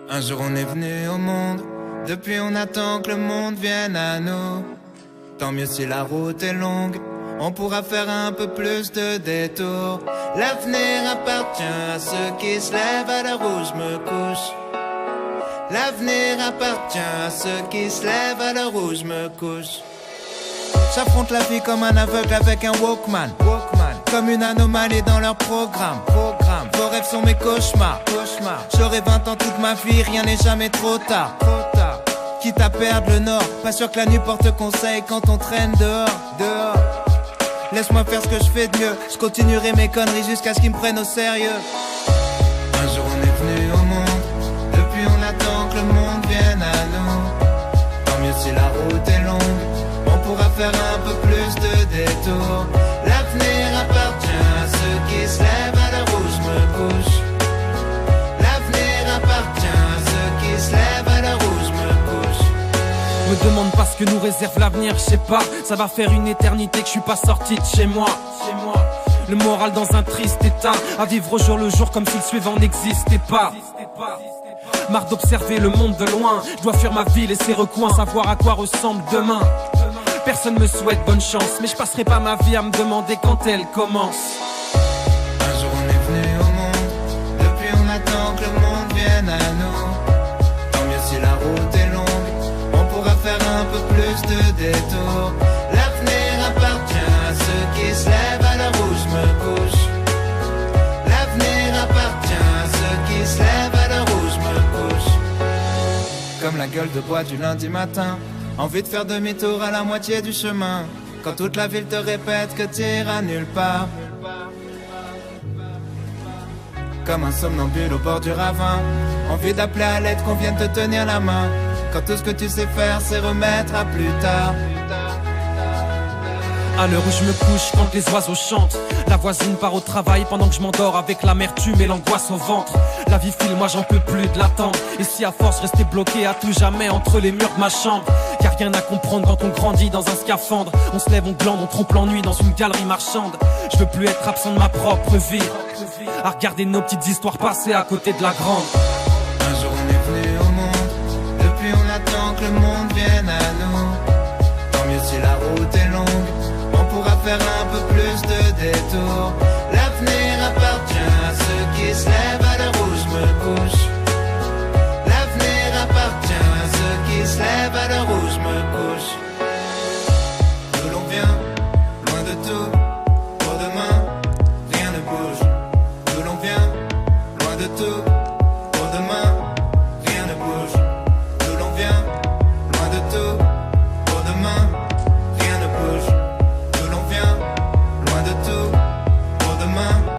Un jour on est venu au monde, depuis on attend que le monde vienne à nous. Tant mieux si la route est longue, on pourra faire un peu plus de détours. L'avenir appartient à ceux qui se lèvent à l'heure où je me couche. L'avenir appartient à ceux qui se lèvent à l'heure où je me couche. J'affronte la vie comme un aveugle avec un Walkman. Comme une anomalie dans leur programme. Vos rêves sont mes cauchemars. J'aurai 20 ans toute ma vie, rien n'est jamais trop tard. Quitte à perdre le nord, pas sûr que la nuit porte conseil quand on traîne dehors. Laisse-moi faire ce que je fais de mieux. Je continuerai mes conneries jusqu'à ce qu'ils me prennent au sérieux. Un jour on est venu au monde, depuis on attend que le monde vienne à nous. Tant mieux si la route est longue, on pourra faire un peu plus de détours. L'avenir appartient à ceux qui se lèvent à l'heure où je me couche. L'avenir appartient à ceux qui se lèvent à l'heure où je me couche. Me demande pas ce que nous réserve l'avenir, je sais pas. Ça va faire une éternité que je suis pas sorti de chez moi. Le moral dans un triste état, à vivre au jour le jour comme si le suivant n'existait pas. Marre d'observer le monde de loin, je dois fuir ma ville et ses recoins, savoir à quoi ressemble demain. Personne me souhaite bonne chance, mais je passerai pas ma vie à me demander quand elle commence. Un jour on est venu au monde, depuis on attend que le monde vienne à nous. Tant mieux si la route est longue, on pourra faire un peu plus de détours. L'avenir appartient à ceux qui se lèvent à l'heure où je me couche. L'avenir appartient à ceux qui se lèvent à l'heure où je me couche. Comme la gueule de bois du lundi matin, envie de faire demi-tour à la moitié du chemin. Quand toute la ville te répète que t'iras nulle part. Comme un somnambule au bord du ravin, envie d'appeler à l'aide qu'on vienne te tenir la main. Quand tout ce que tu sais faire c'est remettre à plus tard. À l'heure où je me couche, quand les oiseaux chantent, la voisine part au travail pendant que je m'endors avec l'amertume et l'angoisse au ventre. La vie file, moi j'en peux plus de l'attendre. Et si à force rester bloqué à tout jamais entre les murs de ma chambre. Y'a rien à comprendre quand on grandit dans un scaphandre. On se lève, on glande, on trompe l'ennui dans une galerie marchande. Je veux plus être absent de ma propre vie, à regarder nos petites histoires passer à côté de la grande. Un jour on est venu au monde, depuis on attend que le monde vienne à nous. Tant mieux si la route est longue, on pourra faire un peu plus de détours. L'avenir appartient à ceux qui se lèvent à l'heure où je me couche.